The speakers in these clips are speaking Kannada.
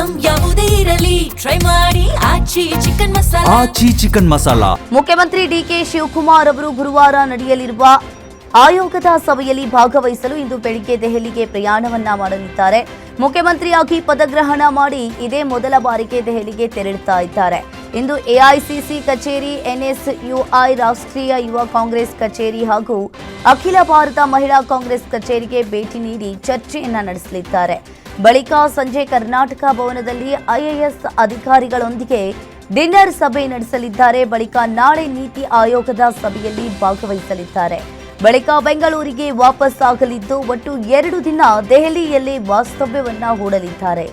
ಐಟಂ ಯಾವುದೇ ಇರಲಿ ಟ್ರೈ ಮಾಡಿ ಆಚಿ ಚಿಕನ್ ಮಸಾಲಾ. ಮುಖ್ಯಮಂತ್ರಿ ಡಿಕೆ ಶಿವಕುಮಾರ್ ಅವರು ಗುರುವಾರ ನಡೆಯಲಿರುವ ಆಯೋಗದ ಸಭೆಯಲ್ಲಿ ಭಾಗವಹಿಸಲು ಇಂದು ಬೆಳಿಗ್ಗೆ ದೆಹಲಿಗೆ ಪ್ರಯಾಣವನ್ನ ಮಾಡಲಿದ್ದಾರೆ. ಮುಖ್ಯಮಂತ್ರಿಯಾಗಿ ಪದಗ್ರಹಣ ಮಾಡಿ ಇದೇ ಮೊದಲ ಬಾರಿಗೆ ದೆಹಲಿಗೆ ತೆರಳುತ್ತಾ ಇದ್ದಾರೆ. ಇಂದು ಎಐಸಿಸಿ ಕಚೇರಿ, ಎನ್ಎಸ್ಯುಐ ರಾಷ್ಟ್ರೀಯ ಯುವ ಕಾಂಗ್ರೆಸ್ ಕಚೇರಿ ಹಾಗೂ ಅಖಿಲ ಭಾರತ ಮಹಿಳಾ ಕಾಂಗ್ರೆಸ್ ಕಚೇರಿಗೆ ಭೇಟಿ ನೀಡಿ ಚರ್ಚೆಯನ್ನ ನಡೆಸಲಿದ್ದಾರೆ. ಬಳಿಕ ಸಂಜೆ ಕರ್ನಾಟಕ ಭವನದಲ್ಲಿ ಐಎಎಸ್ ಅಧಿಕಾರಿಗಳೊಂದಿಗೆ ಡಿನ್ನರ್ ಸಭೆ ನಡೆಸಲಿದ್ದಾರೆ. ಬಳಿಕ ನಾಳೆ ನೀತಿ ಆಯೋಗದ ಸಭೆಯಲ್ಲಿ ಭಾಗವಹಿಸಲಿದ್ದಾರೆ. ಬಳಿಕ ಬೆಂಗಳೂರಿಗೆ ವಾಪಸ್ ಆಗಲಿದ್ದು ಒಟ್ಟು 2 ದಿನ ದೆಹಲಿಯಲ್ಲಿ ವಾಸ್ತವ್ಯವನ್ನ ಹೂಡಲಿದ್ದಾರೆ.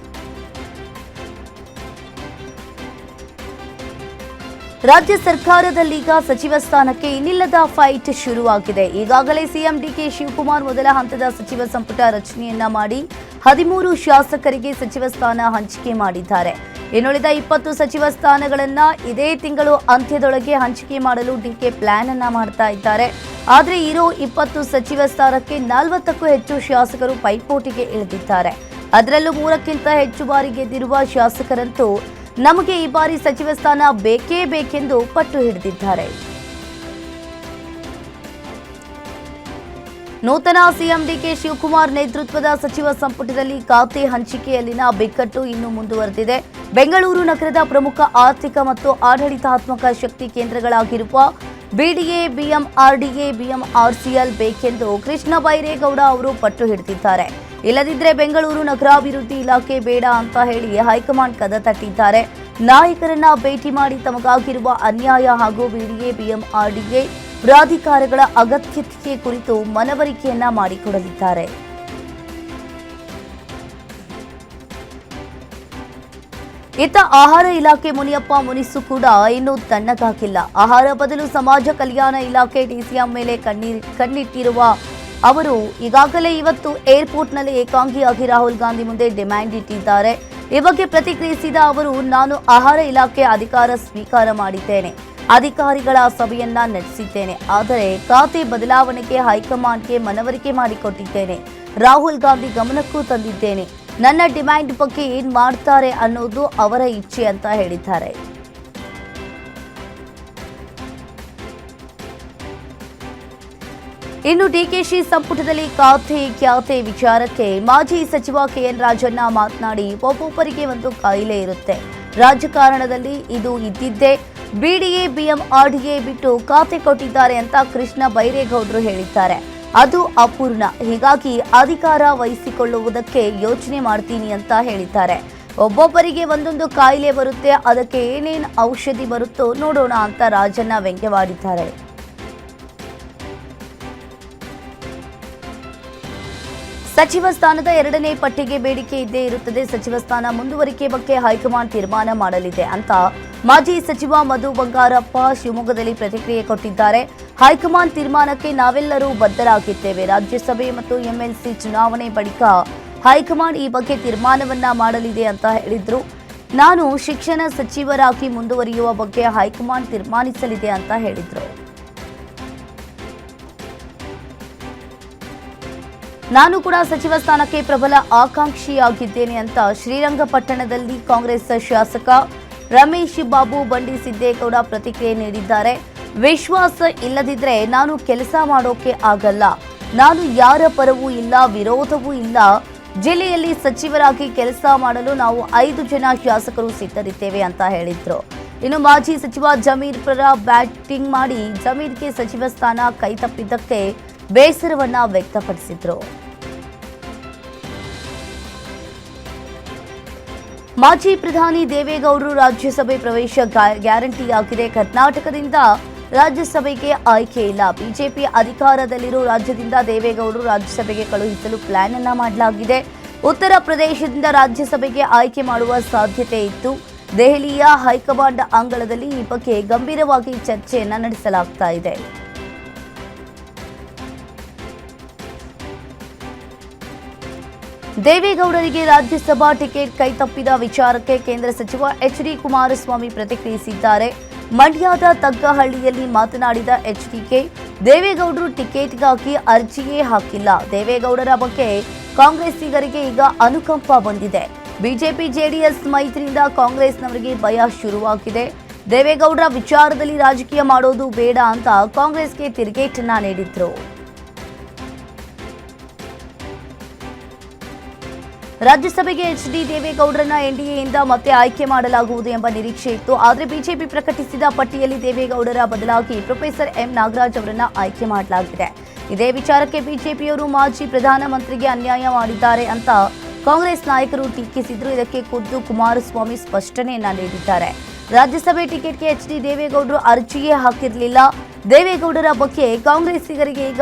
ರಾಜ್ಯ ಸರ್ಕಾರದಲ್ಲೀಗ ಸಚಿವ ಸ್ಥಾನಕ್ಕೆ ಇನ್ನಿಲ್ಲದ ಫೈಟ್ ಶುರುವಾಗಿದೆ. ಈಗಾಗಲೇ ಸಿಎಂ ಡಿಕೆ ಶಿವಕುಮಾರ್ ಮೊದಲ ಹಂತದ ಸಚಿವ ಸಂಪುಟ ರಚನೆಯನ್ನ ಮಾಡಿ 13 ಶಾಸಕರಿಗೆ ಸಚಿವ ಸ್ಥಾನ ಹಂಚಿಕೆ ಮಾಡಿದ್ದಾರೆ. ಇನ್ನುಳಿದ 20 ಸಚಿವ ಸ್ಥಾನಗಳನ್ನ ಇದೇ ತಿಂಗಳು ಅಂತ್ಯದೊಳಗೆ ಹಂಚಿಕೆ ಮಾಡಲು ಡಿಕೆ ಪ್ಲಾನ್ ಅನ್ನ ಮಾಡ್ತಾ ಇದ್ದಾರೆ. ಆದರೆ ಇರೋ 20 ಸಚಿವ ಸ್ಥಾನಕ್ಕೆ 40ಕ್ಕೂ ಹೆಚ್ಚು ಶಾಸಕರು ಪೈಪೋಟಿಗೆ ಇಳಿದಿದ್ದಾರೆ. ಅದರಲ್ಲೂ 3ಕ್ಕಿಂತ ಹೆಚ್ಚು ಬಾರಿ ಗೆದ್ದಿರುವ ಶಾಸಕರಂತೂ ನಮಗೆ ಈ ಬಾರಿ ಸಚಿವ ಸ್ಥಾನ ಬೇಕೇ ಬೇಕೆಂದು ಪಟ್ಟು ಹಿಡಿದಿದ್ದಾರೆ. ನೂತನ ಸಿಎಂ ಡಿಕೆ ಶಿವಕುಮಾರ್ ನೇತೃತ್ವದ ಸಚಿವ ಸಂಪುಟದಲ್ಲಿ ಖಾತೆ ಹಂಚಿಕೆಯಲ್ಲಿನ ಬಿಕ್ಕಟ್ಟು ಇನ್ನೂ ಮುಂದುವರೆದಿದೆ. ಬೆಂಗಳೂರು ನಗರದ ಪ್ರಮುಖ ಆರ್ಥಿಕ ಮತ್ತು ಆಡಳಿತಾತ್ಮಕ ಶಕ್ತಿ ಕೇಂದ್ರಗಳಾಗಿರುವ ಬಿಡಿಎ, ಬಿಎಂಆರ್ಡಿಎ, ಬಿಎಂಆರ್ಸಿಎಲ್ ಬೇಕೆಂದು ಕೃಷ್ಣ ಬೈರೇಗೌಡ ಅವರು ಪಟ್ಟು ಹಿಡಿದಿದ್ದಾರೆ. ಇಲ್ಲದಿದ್ದರೆ ಬೆಂಗಳೂರು ನಗರಾಭಿವೃದ್ಧಿ ಇಲಾಖೆ ಬೇಡ ಅಂತ ಹೇಳಿ ಹೈಕಮಾಂಡ್ ಕದ ತಟ್ಟಿದ್ದಾರೆ. ನಾಯಕರನ್ನ ಭೇಟಿ ಮಾಡಿ ತಮಗಾಗಿರುವ ಅನ್ಯಾಯ ಹಾಗೂ ಬಿಡಿಎ, ಬಿಎಂಆರ್ಡಿಎ ಪ್ರಾಧಿಕಾರಗಳ ಅಗತ್ಯತೆ ಕುರಿತು ಮನವರಿಕೆಯನ್ನ ಮಾಡಿಕೊಡಲಿದ್ದಾರೆ. ಇತ್ತ ಆಹಾರ ಇಲಾಖೆ ಮುನಿಯಪ್ಪ ಮುನಿಸು ಕೂಡ ಇನ್ನೂ ತಣ್ಣಗಾಗಿಲ್ಲ. ಆಹಾರ ಬದಲು ಸಮಾಜ ಕಲ್ಯಾಣ ಇಲಾಖೆ ಡಿಸಿಎಂ ಮೇಲೆ ಕಣ್ಣಿಟ್ಟಿರುವ ಅವರು ಈಗಾಗಲೇ ಇವತ್ತು ಏರ್ಪೋರ್ಟ್ನಲ್ಲಿ ಏಕಾಂಗಿಯಾಗಿ ರಾಹುಲ್ ಗಾಂಧಿ ಮುಂದೆ ಡಿಮ್ಯಾಂಡ್ ಇಟ್ಟಿದ್ದಾರೆ. ಈ ಬಗ್ಗೆ ಪ್ರತಿಕ್ರಿಯಿಸಿದ ಅವರು, ನಾನು ಆಹಾರ ಇಲಾಖೆ ಅಧಿಕಾರ ಸ್ವೀಕಾರ ಮಾಡಿದ್ದೇನೆ, ಅಧಿಕಾರಿಗಳ ಸಭೆಯನ್ನ ನಡೆಸಿದ್ದೇನೆ. ಆದರೆ ಖಾತೆ ಬದಲಾವಣೆಗೆ ಹೈಕಮಾಂಡ್ಗೆ ಮನವರಿಕೆ ಮಾಡಿಕೊಟ್ಟಿದ್ದೇನೆ. ರಾಹುಲ್ ಗಾಂಧಿ ಗಮನಕ್ಕೂ ತಂದಿದ್ದೇನೆ. ನನ್ನ ಡಿಮ್ಯಾಂಡ್ ಬಗ್ಗೆ ಏನ್ ಮಾಡ್ತಾರೆ ಅನ್ನೋದು ಅವರ ಇಚ್ಛೆ ಅಂತ ಹೇಳಿದ್ದಾರೆ. ಇನ್ನು ಡಿಕೆಶಿ ಸಂಪುಟದಲ್ಲಿ ಖಾತೆ ವಿಚಾರಕ್ಕೆ ಮಾಜಿ ಸಚಿವ ಕೆಎನ್ ರಾಜಣ್ಣ ಮಾತನಾಡಿ, ಒಬ್ಬೊಬ್ಬರಿಗೆ ಒಂದು ಕಾಯಿಲೆ ಇರುತ್ತೆ, ರಾಜಕಾರಣದಲ್ಲಿ ಇದು ಇದ್ದಿದ್ದೇ. ಬಿಡಿಎ, ಬಿಎಂಆರ್ಡಿಎ ಬಿಟ್ಟು ಖಾತೆ ಕೊಟ್ಟಿದ್ದಾರೆ ಅಂತ ಕೃಷ್ಣ ಬೈರೇಗೌಡರು ಹೇಳಿದ್ದಾರೆ. ಅದು ಅಪೂರ್ಣ. ಹೀಗಾಗಿ ಅಧಿಕಾರ ವಹಿಸಿಕೊಳ್ಳುವುದಕ್ಕೆ ಯೋಚನೆ ಮಾಡ್ತೀನಿ ಅಂತ ಹೇಳಿದ್ದಾರೆ. ಒಬ್ಬೊಬ್ಬರಿಗೆ ಒಂದೊಂದು ಕಾಯಿಲೆ ಬರುತ್ತೆ, ಅದಕ್ಕೆ ಏನೇನು ಔಷಧಿ ಬರುತ್ತೋ ನೋಡೋಣ ಅಂತ ರಾಜಣ್ಣ ವ್ಯಂಗ್ಯವಾಡಿದ್ದಾರೆ. ಸಚಿವ ಸ್ಥಾನದ 2ನೇ ಪಟ್ಟಿಗೆ ಬೇಡಿಕೆ ಇದ್ದೇ ಇರುತ್ತದೆ. ಸಚಿವ ಸ್ಥಾನ ಮುಂದುವರಿಕೆ ಬಗ್ಗೆ ಹೈಕಮಾಂಡ್ ತೀರ್ಮಾನ ಮಾಡಲಿದೆ ಅಂತ ಮಾಜಿ ಸಚಿವ ಮಧು ಬಂಗಾರಪ್ಪ ಶಿವಮೊಗ್ಗದಲ್ಲಿ ಪ್ರತಿಕ್ರಿಯೆ ಕೊಟ್ಟಿದ್ದಾರೆ. ಹೈಕಮಾಂಡ್ ತೀರ್ಮಾನಕ್ಕೆ ನಾವೆಲ್ಲರೂ ಬದ್ಧರಾಗಿದ್ದೇವೆ. ರಾಜ್ಯಸಭೆ ಮತ್ತು ಎಂಎಲ್ಸಿ ಚುನಾವಣೆ ಬಳಿಕ ಹೈಕಮಾಂಡ್ ಈ ಬಗ್ಗೆ ತೀರ್ಮಾನವನ್ನ ಮಾಡಲಿದೆ ಅಂತ ಹೇಳಿದ್ರು. ನಾನು ಶಿಕ್ಷಣ ಸಚಿವರಾಗಿ ಮುಂದುವರಿಯುವ ಬಗ್ಗೆ ಹೈಕಮಾಂಡ್ ತೀರ್ಮಾನಿಸಲಿದೆ ಅಂತ ಹೇಳಿದ್ರು. ನಾನು ಕೂಡ ಸಚಿವ ಸ್ಥಾನಕ್ಕೆ ಪ್ರಬಲ ಆಕಾಂಕ್ಷಿಯಾಗಿದ್ದೇನೆ ಅಂತ ಶ್ರೀರಂಗಪಟ್ಟಣದಲ್ಲಿ ಕಾಂಗ್ರೆಸ್ ಶಾಸಕ ರಮೇಶ್ ಬಾಬು ಬಂಡಿ ಸಿದ್ದೇಗೌಡ ಪ್ರತಿಕ್ರಿಯೆ ನೀಡಿದ್ದಾರೆ. ವಿಶ್ವಾಸ ಇಲ್ಲದಿದ್ರೆ ನಾನು ಕೆಲಸ ಮಾಡೋಕೆ ಆಗಲ್ಲ. ನಾನು ಯಾರ ಪರವೂ ಇಲ್ಲ, ವಿರೋಧವೂ ಇಲ್ಲ. ಜಿಲ್ಲೆಯಲ್ಲಿ ಸಚಿವರಾಗಿ ಕೆಲಸ ಮಾಡಲು ನಾವು 5 ಜನ ಶಾಸಕರು ಸಿದ್ಧರಿದ್ದೇವೆ ಅಂತ ಹೇಳಿದ್ರು. ಇನ್ನು ಮಾಜಿ ಸಚಿವ ಜಮೀರ್ ಪರ ಬ್ಯಾಟಿಂಗ್ ಮಾಡಿ ಜಮೀರ್ಗೆ ಸಚಿವ ಸ್ಥಾನ ಕೈತಪ್ಪಿದ್ದಕ್ಕೆ ಬೇಸರವನ್ನ ವ್ಯಕ್ತಪಡಿಸಿದ್ರು. ಮಾಜಿ ಪ್ರಧಾನಿ ದೇವೇಗೌಡರು ರಾಜ್ಯಸಭೆ ಪ್ರವೇಶ ಗ್ಯಾರಂಟಿಯಾಗಿದೆ. ಕರ್ನಾಟಕದಿಂದ ರಾಜ್ಯಸಭೆಗೆ ಆಯ್ಕೆ ಇಲ್ಲ. ಬಿಜೆಪಿ ಅಧಿಕಾರದಲ್ಲಿರೋ ರಾಜ್ಯದಿಂದ ದೇವೇಗೌಡರು ರಾಜ್ಯಸಭೆಗೆ ಕಳುಹಿಸಲು ಪ್ಲಾನ್ ಅನ್ನ ಮಾಡಲಾಗಿದೆ. ಉತ್ತರ ಪ್ರದೇಶದಿಂದ ರಾಜ್ಯಸಭೆಗೆ ಆಯ್ಕೆ ಮಾಡುವ ಸಾಧ್ಯತೆ ಇತ್ತು. ದೆಹಲಿಯ ಹೈಕಮಾಂಡ್ ಅಂಗಳದಲ್ಲಿ ಈ ಬಗ್ಗೆ ಗಂಭೀರವಾಗಿ ಚರ್ಚೆಯನ್ನ ನಡೆಸಲಾಗ್ತಾ ಇದೆ. ದೇವೇಗೌಡರಿಗೆ ರಾಜ್ಯಸಭಾ ಟಿಕೆಟ್ ಕೈತಪ್ಪಿದ ವಿಚಾರಕ್ಕೆ ಕೇಂದ್ರ ಸಚಿವ ಎಚ್.ಡಿ. ಕುಮಾರಸ್ವಾಮಿ ಪ್ರತಿಕ್ರಿಯಿಸಿದ್ದಾರೆ. ಮಂಡ್ಯದ ತಗ್ಗಹಳ್ಳಿಯಲ್ಲಿ ಮಾತನಾಡಿದ ಎಚ್ಡಿಕೆ, ದೇವೇಗೌಡರು ಟಿಕೆಟ್ಗಾಗಿ ಅರ್ಜಿಯೇ ಹಾಕಿಲ್ಲ. ದೇವೇಗೌಡರ ಬಗ್ಗೆ ಕಾಂಗ್ರೆಸ್ಸಿಗರಿಗೆ ಈಗ ಅನುಕಂಪ ಬಂದಿದೆ. ಬಿಜೆಪಿ ಜೆಡಿಎಸ್ ಮೈತ್ರಿಯಿಂದ ಕಾಂಗ್ರೆಸ್ನವರಿಗೆ ಭಯ ಶುರುವಾಗಿದೆ. ದೇವೇಗೌಡರ ವಿಚಾರದಲ್ಲಿ ರಾಜಕೀಯ ಮಾಡೋದು ಬೇಡ ಅಂತ ಕಾಂಗ್ರೆಸ್ಗೆ ತಿರುಗೇಟನ್ನ ನೀಡಿದ್ರು. ರಾಜ್ಯಸಭೆಗೆ ಎಚ್ಡಿ ದೇವೇಗೌಡರನ್ನ ಎನ್ಡಿಎಯಿಂದ ಮತ್ತೆ ಆಯ್ಕೆ ಮಾಡಲಾಗುವುದು ಎಂಬ ನಿರೀಕ್ಷೆ ಇತ್ತು. ಆದರೆ ಬಿಜೆಪಿ ಪ್ರಕಟಿಸಿದ ಪಟ್ಟಿಯಲ್ಲಿ ದೇವೇಗೌಡರ ಬದಲಾಗಿ ಪ್ರೊಫೆಸರ್ ಎಂ ನಾಗರಾಜ್ ಅವರನ್ನ ಆಯ್ಕೆ ಮಾಡಲಾಗಿದೆ. ಇದೇ ವಿಚಾರಕ್ಕೆ ಬಿಜೆಪಿಯವರು ಮಾಜಿ ಪ್ರಧಾನಮಂತ್ರಿಗೆ ಅನ್ಯಾಯ ಮಾಡಿದ್ದಾರೆ ಅಂತ ಕಾಂಗ್ರೆಸ್ ನಾಯಕರು ಟೀಕಿಸಿದ್ರು. ಇದಕ್ಕೆ ಖುದ್ದು ಕುಮಾರಸ್ವಾಮಿ ಸ್ಪಷ್ಟನೆಯನ್ನ ನೀಡಿದ್ದಾರೆ. ರಾಜ್ಯಸಭೆ ಟಿಕೆಟ್ಗೆ ಎಚ್ಡಿ ದೇವೇಗೌಡರು ಅರ್ಜಿಯೇ ಹಾಕಿರಲಿಲ್ಲ. ದೇವೇಗೌಡರ ಬಗ್ಗೆ ಕಾಂಗ್ರೆಸ್ಸಿಗರಿಗೆ ಈಗ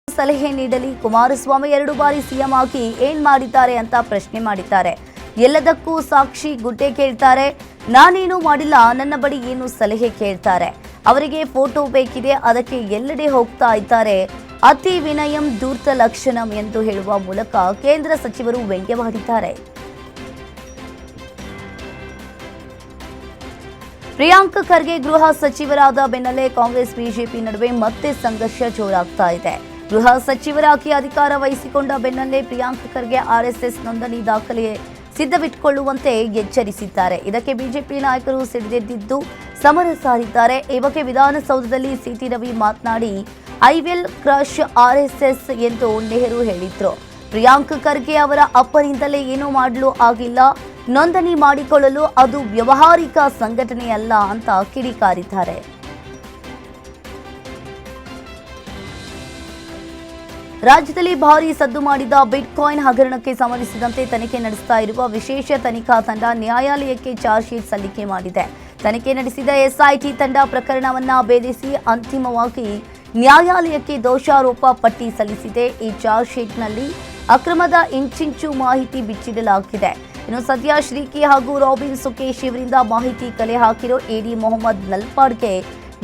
ಸಲಹೆ ನೀಡಲಿ. ಕುಮಾರಸ್ವಾಮಿ 2 ಬಾರಿ ಸಿಎಂ ಆಗಿ ಏನ್ ಮಾಡಿದ್ದಾರೆ ಅಂತ ಪ್ರಶ್ನೆ ಮಾಡಿದ್ದಾರೆ. ಎಲ್ಲದಕ್ಕೂ ಸಾಕ್ಷಿ ಗುಡ್ಡೆ ಕೇಳ್ತಾರೆ. ನಾನೇನು ಮಾಡಿಲ್ಲ, ನನ್ನ ಬಳಿ ಏನು ಸಲಹೆ ಕೇಳ್ತಾರೆ. ಅವರಿಗೆ ಫೋಟೋ ಬೇಕಿದೆ, ಅದಕ್ಕೆ ಎಲ್ಲೆಡೆ ಹೋಗ್ತಾ ಇದ್ದಾರೆ. ಅತಿ ವಿನಯಂ ಧೂರ್ತ ಲಕ್ಷಣಂ ಎಂದು ಹೇಳುವ ಮೂಲಕ ಕೇಂದ್ರ ಸಚಿವರು ವ್ಯಂಗ್ಯವಾಡಿದ್ದಾರೆ. ಪ್ರಿಯಾಂಕ್ ಖರ್ಗೆ ಗೃಹ ಸಚಿವರಾದ ಬೆನ್ನಲ್ಲೇ ಕಾಂಗ್ರೆಸ್ ಬಿಜೆಪಿ ನಡುವೆ ಮತ್ತೆ ಸಂಘರ್ಷ ಜೋರಾಗ್ತಾ ಇದೆ. ಗೃಹ ಸಚಿವರಾಗಿ ಅಧಿಕಾರ ವಹಿಸಿಕೊಂಡ ಬೆನ್ನಲ್ಲೇ ಪ್ರಿಯಾಂಕ್ ಖರ್ಗೆ ಆರ್ಎಸ್ಎಸ್ ನೋಂದಣಿ ದಾಖಲೆ ಸಿದ್ಧವಿಟ್ಟುಕೊಳ್ಳುವಂತೆ ಎಚ್ಚರಿಸಿದ್ದಾರೆ. ಇದಕ್ಕೆ ಬಿಜೆಪಿ ನಾಯಕರು ಸಿಡಿದೆದ್ದಿದ್ದು ಸಮರ ಸಾರಿದ್ದಾರೆ. ಈ ಬಗ್ಗೆ ವಿಧಾನಸೌಧದಲ್ಲಿ ಸಿಟಿ ರವಿ ಮಾತನಾಡಿ, ಐ ವಿಲ್ ಕ್ರಶ್ ಆರ್ಎಸ್ಎಸ್ ಎಂದು ನೆಹರು ಹೇಳಿದ್ರು. ಪ್ರಿಯಾಂಕ್ ಖರ್ಗೆ ಅವರ ಅಪ್ಪನಿಂದಲೇ ಏನೂ ಮಾಡಲು ಆಗಿಲ್ಲ. ನೋಂದಣಿ ಮಾಡಿಕೊಳ್ಳಲು ಅದು ವ್ಯಾವಹಾರಿಕ ಸಂಘಟನೆಯಲ್ಲ ಅಂತ ಕಿಡಿಕಾರಿದ್ದಾರೆ. ರಾಜ್ಯದಲ್ಲಿ ಭಾರೀ ಸದ್ದು ಮಾಡಿದ ಬಿಟ್ಕಾಯಿನ್ ಹಗರಣಕ್ಕೆ ಸಂಬಂಧಿಸಿದಂತೆ ತನಿಖೆ ನಡೆಸ್ತಾ ಇರುವ ವಿಶೇಷ ತನಿಖಾ ತಂಡ ನ್ಯಾಯಾಲಯಕ್ಕೆ ಚಾರ್ಜ್ ಶೀಟ್ ಸಲ್ಲಿಕೆ ಮಾಡಿದೆ. ತನಿಖೆ ನಡೆಸಿದ ಎಸ್ಐಟಿ ತಂಡ ಪ್ರಕರಣವನ್ನ ಭೇದಿಸಿ ಅಂತಿಮವಾಗಿ ನ್ಯಾಯಾಲಯಕ್ಕೆ ದೋಷಾರೋಪ ಪಟ್ಟಿ ಸಲ್ಲಿಸಿದೆ. ಈ ಚಾರ್ಜ್ ಶೀಟ್ನಲ್ಲಿ ಅಕ್ರಮದ ಇಂಚಿಂಚು ಮಾಹಿತಿ ಬಿಚ್ಚಿಡಲಾಗಿದೆ. ಇನ್ನು ಸದ್ಯ ಶ್ರೀಕಿ ಹಾಗೂ ರಾಬಿನ್ ಸುಕೇಶ್ ಇವರಿಂದ ಮಾಹಿತಿ ಕಲೆ ಹಾಕಿರೋ ಎಡಿ ಮೊಹಮ್ಮದ್ ನಲ್ಪಾಡ್ಗೆ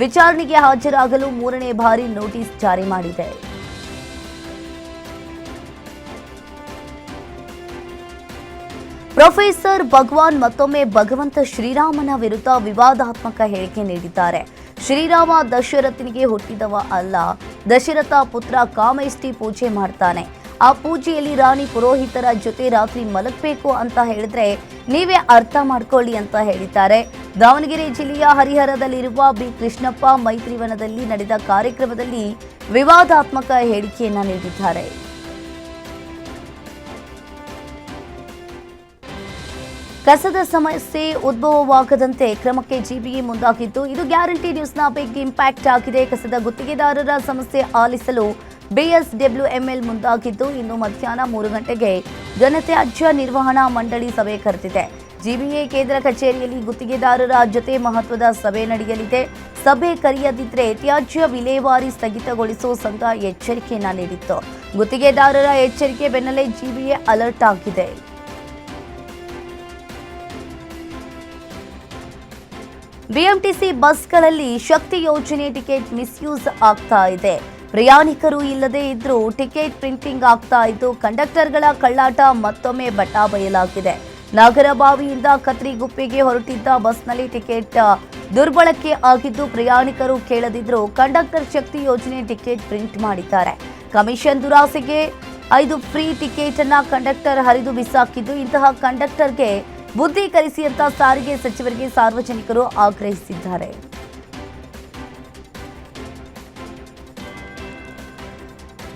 ವಿಚಾರಣೆಗೆ ಹಾಜರಾಗಲು 3ನೇ ಬಾರಿ ನೋಟಿಸ್ ಜಾರಿ ಮಾಡಿದೆ. ಪ್ರೊಫೆಸರ್ ಭಗವಾನ್ ಮತ್ತೊಮ್ಮೆ ಭಗವಂತ ಶ್ರೀರಾಮನ ವಿರುದ್ಧ ವಿವಾದಾತ್ಮಕ ಹೇಳಿಕೆ ನೀಡಿದ್ದಾರೆ. ಶ್ರೀರಾಮ ದಶರಥನಿಗೆ ಹುಟ್ಟಿದವ ಅಲ್ಲ, ದಶರಥ ಪುತ್ರ ಕಾಮೇಷ್ಟಿ ಪೂಜೆ ಮಾಡ್ತಾನೆ. ಆ ಪೂಜೆಯಲ್ಲಿ ರಾಣಿ ಪುರೋಹಿತರ ಜೊತೆ ರಾತ್ರಿ ಮಲಗಬೇಕು ಅಂತ ಹೇಳಿದ್ರೆ ನೀವೇ ಅರ್ಥ ಮಾಡ್ಕೊಳ್ಳಿ ಅಂತ ಹೇಳಿದ್ದಾರೆ. ದಾವಣಗೆರೆ ಜಿಲ್ಲೆಯ ಹರಿಹರದಲ್ಲಿರುವ ಬಿ ಕೃಷ್ಣಪ್ಪ ಮೈತ್ರಿವನದಲ್ಲಿ ನಡೆದ ಕಾರ್ಯಕ್ರಮದಲ್ಲಿ ವಿವಾದಾತ್ಮಕ ಹೇಳಿಕೆಯನ್ನ ನೀಡಿದ್ದಾರೆ. ಕಸದ ಸಮಸ್ಯೆ ಉದ್ಭವವಾಗದಂತೆ ಕ್ರಮಕ್ಕೆ ಜಿಬಿಎ ಮುಂದಾಗಿದ್ದು, ಇದು ಗ್ಯಾರಂಟಿ ನ್ಯೂಸ್ನ ಬಿಗ್ ಇಂಪ್ಯಾಕ್ಟ್ ಆಗಿದೆ. ಕಸದ ಗುತ್ತಿಗೆದಾರರ ಸಮಸ್ಯೆ ಆಲಿಸಲು ಬಿಎಸ್ಡಬ್ಲ್ಯೂಎಂಎಲ್ ಮುಂದಾಗಿದ್ದು, ಇಂದು ಮಧ್ಯಾಹ್ನ 3 ಗಂಟೆಗೆ ಘನತ್ಯಾಜ್ಯ ನಿರ್ವಹಣಾ ಮಂಡಳಿ ಸಭೆ ಕರೆದಿದೆ. ಜಿಬಿಎ ಕೇಂದ್ರ ಕಚೇರಿಯಲ್ಲಿ ಗುತ್ತಿಗೆದಾರರ ಜೊತೆ ಮಹತ್ವದ ಸಭೆ ನಡೆಯಲಿದೆ. ಸಭೆ ಕರೆಯದಿದ್ರೆ ತ್ಯಾಜ್ಯ ವಿಲೇವಾರಿ ಸ್ಥಗಿತಗೊಳಿಸೋ ಸಂಘ ಎಚ್ಚರಿಕೆಯನ್ನ ನೀಡಿತ್ತು. ಗುತ್ತಿಗೆದಾರರ ಎಚ್ಚರಿಕೆ ಬೆನ್ನಲ್ಲೇ ಜಿಬಿಎ ಅಲರ್ಟ್ ಆಗಿದೆ. ಬಿಎಂಟಿಸಿ ಬಸ್ಗಳಲ್ಲಿ ಶಕ್ತಿ ಯೋಜನೆ ಟಿಕೆಟ್ ಮಿಸ್ಯೂಸ್ ಆಗ್ತಾ ಇದೆ. ಪ್ರಯಾಣಿಕರು ಇಲ್ಲದೇ ಇದ್ರೂ ಟಿಕೆಟ್ ಪ್ರಿಂಟಿಂಗ್ ಆಗ್ತಾ ಇದ್ದು, ಕಂಡಕ್ಟರ್ಗಳ ಕಳ್ಳಾಟ ಮತ್ತೊಮ್ಮೆ ಬಟಾ ಬಯಲಾಗಿದೆ. ನಾಗರಬಾವಿಯಿಂದ ಕತ್ರಿಗುಪ್ಪೆಗೆ ಹೊರಟಿದ್ದ ಬಸ್ನಲ್ಲಿ ಟಿಕೆಟ್ ದುರ್ಬಳಕೆ ಆಗಿದ್ದು, ಪ್ರಯಾಣಿಕರು ಕೇಳದಿದ್ರೂ ಕಂಡಕ್ಟರ್ ಶಕ್ತಿ ಯೋಜನೆ ಟಿಕೆಟ್ ಪ್ರಿಂಟ್ ಮಾಡಿದ್ದಾರೆ. ಕಮಿಷನ್ ದುರಾಸೆಗೆ 5 ಫ್ರೀ ಟಿಕೆಟ್ ಅನ್ನ ಕಂಡಕ್ಟರ್ ಹರಿದು ಬಿಸಾಕಿದ್ದು, ಇಂತಹ ಕಂಡಕ್ಟರ್ಗೆ ಬುದ್ಧಿ ಕಲಿಸಿ ಅಂತ ಸಾರಿಗೆ ಸಚಿವರಿಗೆ ಸಾರ್ವಜನಿಕರು ಆಗ್ರಹಿಸಿದ್ದಾರೆ.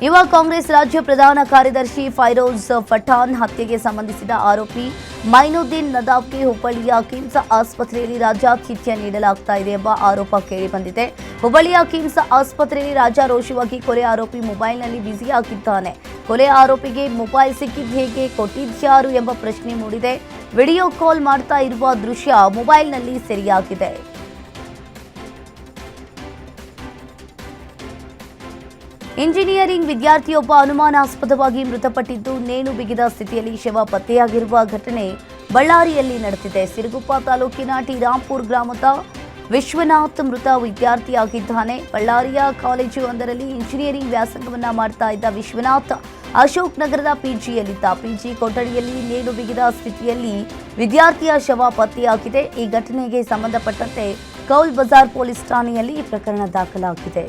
ಯುವ ಕಾಂಗ್ರೆಸ್ ರಾಜ್ಯ ಪ್ರಧಾನ ಕಾರ್ಯದರ್ಶಿ ಫೈರೋಜ್ ಪಠಾಣ್ ಹತ್ಯೆಗೆ ಸಂಬಂಧಿಸಿದ ಆರೋಪಿ ಮೈನುದ್ದೀನ್ ನದಾಬ್ಗೆ ಹುಬ್ಬಳ್ಳಿಯ ಕಿಮ್ಸ್ ಆಸ್ಪತ್ರೆಯಲ್ಲಿ ರಾಜ್ಯಾತಿಥ್ಯ ನೀಡಲಾಗ್ತಾ ಇದೆ ಎಂಬ ಆರೋಪ ಕೇಳಿಬಂದಿದೆ. ಹುಬ್ಬಳ್ಳಿಯ ಕಿಮ್ಸ್ ಆಸ್ಪತ್ರೆಯಲ್ಲಿ ರಾಜಾರೋಷವಾಗಿ ಕೊಲೆ ಆರೋಪಿ ಮೊಬೈಲ್ನಲ್ಲಿ ಬ್ಯುಸಿಯಾಗಿದ್ದಾನೆ. ಕೊಲೆ ಆರೋಪಿಗೆ ಮೊಬೈಲ್ ಸಿಕ್ಕಿದ್ದು ಹೇಗೆ, ಕೊಟ್ಟಿದ್ಯಾರು ಎಂಬ ಪ್ರಶ್ನೆ ಮೂಡಿದೆ. ವಿಡಿಯೋ ಕಾಲ್ ಮಾಡ್ತಾ ಇರುವ ದೃಶ್ಯ ಮೊಬೈಲ್ನಲ್ಲಿ ಸೆರೆಯಾಗಿದೆ. ಇಂಜಿನಿಯರಿಂಗ್ ವಿದ್ಯಾರ್ಥಿಯೊಬ್ಬ ಅನುಮಾನಾಸ್ಪದವಾಗಿ ಮೃತಪಟ್ಟಿದ್ದು, ನೇಣು ಬಿಗಿದ ಸ್ಥಿತಿಯಲ್ಲಿ ಶವ ಪತ್ತೆಯಾಗಿರುವ ಘಟನೆ ಬಳ್ಳಾರಿಯಲ್ಲಿ ನಡೆದಿದೆ. ಸಿರುಗುಪ್ಪ ತಾಲೂಕಿನ ಟಿ ರಾಂಪುರ ಗ್ರಾಮದ ವಿಶ್ವನಾಥ್ ಮೃತ ವಿದ್ಯಾರ್ಥಿಯಾಗಿದ್ದಾನೆ. ಬಳ್ಳಾರಿಯ ಕಾಲೇಜು ಒಂದರಲ್ಲಿ ಇಂಜಿನಿಯರಿಂಗ್ ವ್ಯಾಸಂಗವನ್ನ ಮಾಡ್ತಾ ಇದ್ದ ವಿಶ್ವನಾಥ್ ಅಶೋಕ್ ನಗರದ ಪಿಜಿಯಲ್ಲಿದ್ದ. ಪಿಜಿ ಕೊಠಡಿಯಲ್ಲಿ ನೇಣು ಬಿಗಿದ ಸ್ಥಿತಿಯಲ್ಲಿ ವಿದ್ಯಾರ್ಥಿಯ ಶವ ಪತ್ತೆಯಾಗಿದೆ. ಈ ಘಟನೆಗೆ ಸಂಬಂಧಪಟ್ಟಂತೆ ಕೌಲ್ ಬಜಾರ್ ಪೊಲೀಸ್ ಠಾಣೆಯಲ್ಲಿ ಈ ಪ್ರಕರಣ ದಾಖಲಾಗಿದೆ.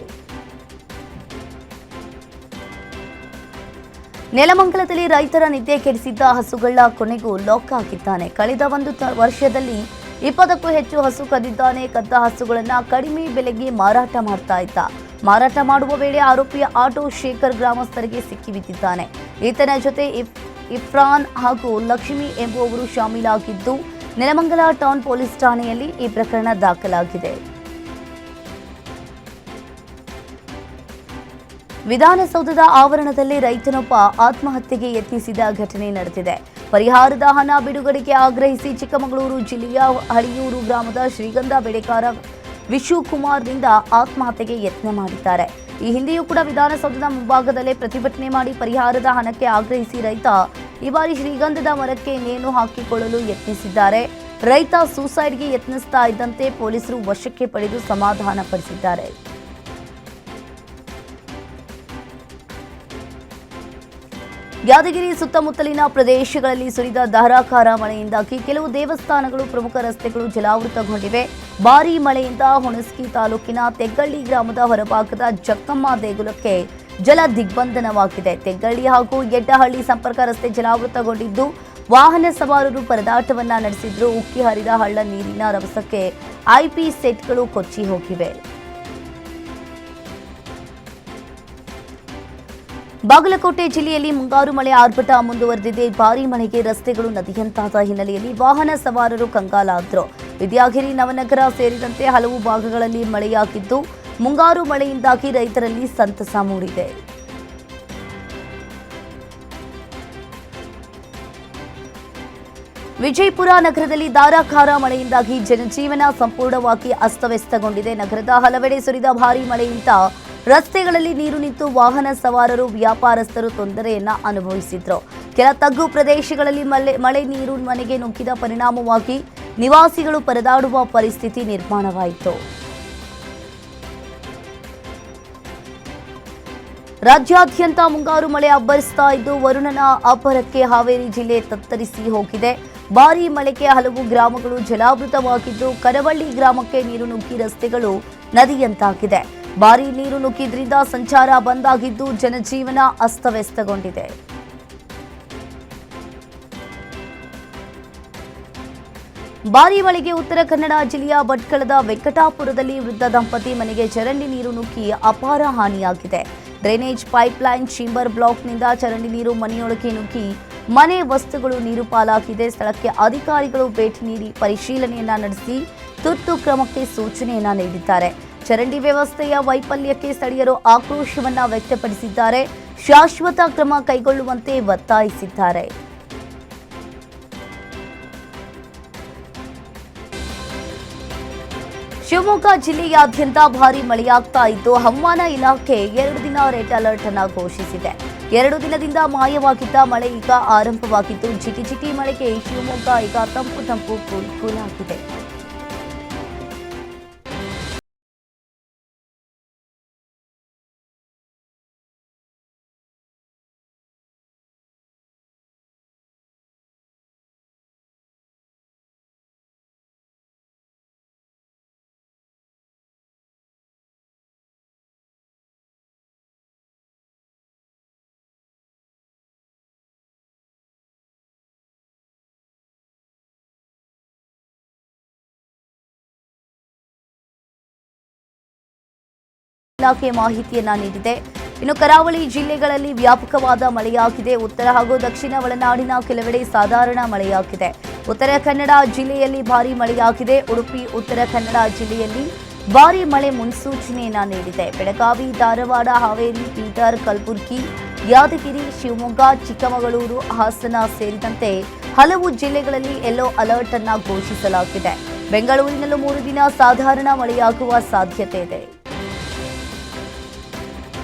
ನೆಲಮಂಗಲದಲ್ಲಿ ರೈತರ ನಿದ್ದೆ ಕೆಡಿಸಿದ್ದ ಹಸುಗಳ ಕೊನೆಗೂ ಲಾಕ್ ಆಗಿದ್ದಾನೆ. ಕಳೆದ ಒಂದು ವರ್ಷದಲ್ಲಿ 20ಕ್ಕೂ ಹೆಚ್ಚು ಹಸು ಕದ್ದಿದ್ದಾನೆ. ಕದ್ದ ಹಸುಗಳನ್ನು ಕಡಿಮೆ ಬೆಲೆಗೆ ಮಾರಾಟ ಮಾಡ್ತಾ ಇದ್ದ. ಮಾರಾಟ ಮಾಡುವ ವೇಳೆ ಆರೋಪಿಯ ಆಟೋ ಶೇಖರ್ ಗ್ರಾಮಸ್ಥರಿಗೆ ಸಿಕ್ಕಿಬಿದ್ದಿದ್ದಾನೆ. ಈತನ ಜೊತೆ ಇಫ್ರಾನ್ ಹಾಗೂ ಲಕ್ಷ್ಮಿ ಎಂಬುವವರು ಶಾಮೀಲಾಗಿದ್ದು, ನೆಲಮಂಗಲ ಟೌನ್ ಪೊಲೀಸ್ ಠಾಣೆಯಲ್ಲಿ ಈ ಪ್ರಕರಣ ದಾಖಲಾಗಿದೆ. ವಿಧಾನಸೌಧದ ಆವರಣದಲ್ಲಿ ರೈತನೊಬ್ಬ ಆತ್ಮಹತ್ಯೆಗೆ ಯತ್ನಿಸಿದ ಘಟನೆ ನಡೆದಿದೆ. ಪರಿಹಾರದ ಹಣ ಬಿಡುಗಡೆಗೆ ಆಗ್ರಹಿಸಿ ಚಿಕ್ಕಮಗಳೂರು ಜಿಲ್ಲೆಯ ಹಳಿಯೂರು ಗ್ರಾಮದ ಶ್ರೀಗಂಧ ಬೆಳೆಗಾರ ವಿಶುಕುಮಾರ್ನಿಂದ ಆತ್ಮಹತ್ಯೆಗೆ ಯತ್ನ ಮಾಡಿದ್ದಾರೆ. ಈ ಹಿಂದೆಯೂ ಕೂಡ ವಿಧಾನಸೌಧದ ಮುಂಭಾಗದಲ್ಲೇ ಪ್ರತಿಭಟನೆ ಮಾಡಿ ಪರಿಹಾರದ ಹಣಕ್ಕೆ ಆಗ್ರಹಿಸಿ ರೈತ ಈ ಬಾರಿ ಶ್ರೀಗಂಧದ ಮರಕ್ಕೆ ನೇಣು ಹಾಕಿಕೊಳ್ಳಲು ಯತ್ನಿಸಿದ್ದಾರೆ. ರೈತ ಸೂಸೈಡ್ಗೆ ಯತ್ನಿಸ್ತಾ ಇದ್ದಂತೆ ಪೊಲೀಸರು ವಶಕ್ಕೆ ಪಡೆದು ಸಮಾಧಾನ ಪಡಿಸಿದ್ದಾರೆ. ಯಾದಗಿರಿ ಸುತ್ತಮುತ್ತಲಿನ ಪ್ರದೇಶಗಳಲ್ಲಿ ಸುರಿದ ಧಾರಾಕಾರ ಮಳೆಯಿಂದಾಗಿ ಕೆಲವು ದೇವಸ್ಥಾನಗಳು, ಪ್ರಮುಖ ರಸ್ತೆಗಳು ಜಲಾವೃತಗೊಂಡಿವೆ. ಭಾರೀ ಮಳೆಯಿಂದ ಹುಣಸಗಿ ತಾಲೂಕಿನ ತೆಗ್ಗಳ್ಳಿ ಗ್ರಾಮದ ಹೊರಭಾಗದ ಜಕ್ಕಮ್ಮ ದೇಗುಲಕ್ಕೆ ಜಲ ದಿಗ್ಬಂಧನವಾಗಿದೆ. ತೆಗ್ಗಳ್ಳಿ ಹಾಗೂ ಯಡ್ಡಹಳ್ಳಿ ಸಂಪರ್ಕ ರಸ್ತೆ ಜಲಾವೃತಗೊಂಡಿದ್ದು, ವಾಹನ ಸವಾರರು ಪರದಾಟವನ್ನ ನಡೆಸಿದ್ರು. ಉಕ್ಕಿ ಹರಿದ ಹಳ್ಳ ನೀರಿನ ರಭಸಕ್ಕೆ ಐಪಿ ಸೆಟ್ಗಳು ಕೊಚ್ಚಿ ಹೋಗಿವೆ. ಬಾಗಲಕೋಟೆ ಜಿಲ್ಲೆಯಲ್ಲಿ ಮುಂಗಾರು ಮಳೆ ಆರ್ಭಟ ಮುಂದುವರೆದಿದೆ. ಭಾರೀ ಮಳೆಗೆ ರಸ್ತೆಗಳು ನದಿಯಂತಾದ ಹಿನ್ನೆಲೆಯಲ್ಲಿ ವಾಹನ ಸವಾರರು ಕಂಗಾಲಾದರು. ವಿದ್ಯಾಗಿರಿ, ನವನಗರ ಸೇರಿದಂತೆ ಹಲವು ಭಾಗಗಳಲ್ಲಿ ಮಳೆಯಾಗಿದ್ದು, ಮುಂಗಾರು ಮಳೆಯಿಂದಾಗಿ ರೈತರಲ್ಲಿ ಸಂತಸ ಮೂಡಿದೆ. ವಿಜಯಪುರ ನಗರದಲ್ಲಿ ಧಾರಾಕಾರ ಮಳೆಯಿಂದಾಗಿ ಜನಜೀವನ ಸಂಪೂರ್ಣವಾಗಿ ಅಸ್ತವ್ಯಸ್ತಗೊಂಡಿದೆ. ನಗರದ ಹಲವೆಡೆ ಸುರಿದ ಭಾರೀ ಮಳೆಯಿಂದ ರಸ್ತೆಗಳಲ್ಲಿ ನೀರು ನಿಂತು ವಾಹನ ಸವಾರರು, ವ್ಯಾಪಾರಸ್ಥರು ತೊಂದರೆಯನ್ನ ಅನುಭವಿಸಿದ್ರು. ಕೆಲ ತಗ್ಗು ಪ್ರದೇಶಗಳಲ್ಲಿ ಮಳೆ ನೀರು ಮನೆಗೆ ನುಗ್ಗಿದ ಪರಿಣಾಮವಾಗಿ ನಿವಾಸಿಗಳು ಪರದಾಡುವ ಪರಿಸ್ಥಿತಿ ನಿರ್ಮಾಣವಾಯಿತು. ರಾಜ್ಯಾದ್ಯಂತ ಮುಂಗಾರು ಮಳೆ ಅಬ್ಬರಿಸ್ತಾ ಇದ್ದು, ವರುಣನ ಅಬ್ಬರಕ್ಕೆ ಹಾವೇರಿ ಜಿಲ್ಲೆ ತತ್ತರಿಸಿ ಹೋಗಿದೆ. ಭಾರೀ ಮಳೆಗೆ ಹಲವು ಗ್ರಾಮಗಳು ಜಲಾವೃತವಾಗಿದ್ದು, ಕರವಳ್ಳಿ ಗ್ರಾಮಕ್ಕೆ ನೀರು ನುಗ್ಗಿ ರಸ್ತೆಗಳು ನದಿಯಂತಾಗಿದೆ. ಭಾರೀ ನೀರು ನುಗ್ಗಿದ್ರಿಂದ ಸಂಚಾರ ಬಂದ್ ಆಗಿದ್ದು, ಜನಜೀವನ ಅಸ್ತವ್ಯಸ್ತಗೊಂಡಿದೆ. ಭಾರೀ ಮಳೆಗೆ ಉತ್ತರ ಕನ್ನಡ ಜಿಲ್ಲೆಯ ಭಟ್ಕಳದ ವೆಂಕಟಾಪುರದಲ್ಲಿ ವೃದ್ಧ ದಂಪತಿ ಮನೆಗೆ ಚರಂಡಿ ನೀರು ನುಗ್ಗಿ ಅಪಾರ ಹಾನಿಯಾಗಿದೆ. ಡ್ರೈನೇಜ್ ಪೈಪ್ಲೈನ್, ಚೇಂಬರ್ ಬ್ಲಾಕ್ನಿಂದ ಚರಂಡಿ ನೀರು ಮನೆಯೊಳಗೆ ನುಗ್ಗಿ ಮನೆ ವಸ್ತುಗಳು ನೀರು ಪಾಲಾಗಿದೆ. ಸ್ಥಳಕ್ಕೆ ಅಧಿಕಾರಿಗಳು ಭೇಟಿ ನೀಡಿ ಪರಿಶೀಲನೆಯನ್ನ ನಡೆಸಿ ತುರ್ತು ಕ್ರಮಕ್ಕೆ ಸೂಚನೆಯನ್ನ ನೀಡಿದ್ದಾರೆ. ಚರಂಡಿ ವ್ಯವಸ್ಥೆಯ ವೈಫಲ್ಯಕ್ಕೆ ಸ್ಥಳೀಯರು ಆಕ್ರೋಶವನ್ನ ವ್ಯಕ್ತಪಡಿಸಿದ್ದಾರೆ. ಶಾಶ್ವತ ಕ್ರಮ ಕೈಗೊಳ್ಳುವಂತೆ ಒತ್ತಾಯಿಸಿದ್ದಾರೆ. ಶಿವಮೊಗ್ಗ ಜಿಲ್ಲೆಯಾದ್ಯಂತ ಭಾರೀ ಮಳೆಯಾಗ್ತಾ ಇದ್ದು, ಹವಾಮಾನ ಇಲಾಖೆ 2 ದಿನ ರೆಡ್ ಅಲರ್ಟ್ ಅನ್ನು ಘೋಷಿಸಿದೆ. 2 ದಿನದಿಂದ ಮಾಯವಾಗಿದ್ದ ಮಳೆ ಈಗ ಆರಂಭವಾಗಿದ್ದು, ಜಿಟಿ ಮಳೆಗೆ ಶಿವಮೊಗ್ಗ ಈಗ ತಂಪು ಕೂಲಾಗಿದೆ. ಇಲಾಖೆ ಮಾಹಿತಿಯನ್ನ ನೀಡಿದೆ. ಇನ್ನು ಕರಾವಳಿ ಜಿಲ್ಲೆಗಳಲ್ಲಿ ವ್ಯಾಪಕವಾದ ಮಳೆಯಾಗಿದೆ. ಉತ್ತರ ಹಾಗೂ ದಕ್ಷಿಣ ಒಳನಾಡಿನ ಕೆಲವೆಡೆ ಸಾಧಾರಣ ಮಳೆಯಾಗಿದೆ. ಉತ್ತರ ಕನ್ನಡ ಜಿಲ್ಲೆಯಲ್ಲಿ ಭಾರೀ ಮಳೆಯಾಗಿದೆ. ಉಡುಪಿ ಉತ್ತರ ಕನ್ನಡ ಜಿಲ್ಲೆಯಲ್ಲಿ ಭಾರೀ ಮಳೆ ಮುನ್ಸೂಚನೆಯನ್ನ ನೀಡಿದೆ. ಬೆಳಗಾವಿ, ಧಾರವಾಡ, ಹಾವೇರಿ, ಬೀದರ್, ಕಲಬುರಗಿ, ಯಾದಗಿರಿ, ಶಿವಮೊಗ್ಗ, ಚಿಕ್ಕಮಗಳೂರು, ಹಾಸನ ಸೇರಿದಂತೆ ಹಲವು ಜಿಲ್ಲೆಗಳಲ್ಲಿ ಯೆಲ್ಲೋ ಅಲರ್ಟ್ ಅನ್ನು ಘೋಷಿಸಲಾಗಿದೆ. ಬೆಂಗಳೂರಿನಲ್ಲೂ 3 ದಿನ ಸಾಧಾರಣ ಮಳೆಯಾಗುವ ಸಾಧ್ಯತೆ ಇದೆ.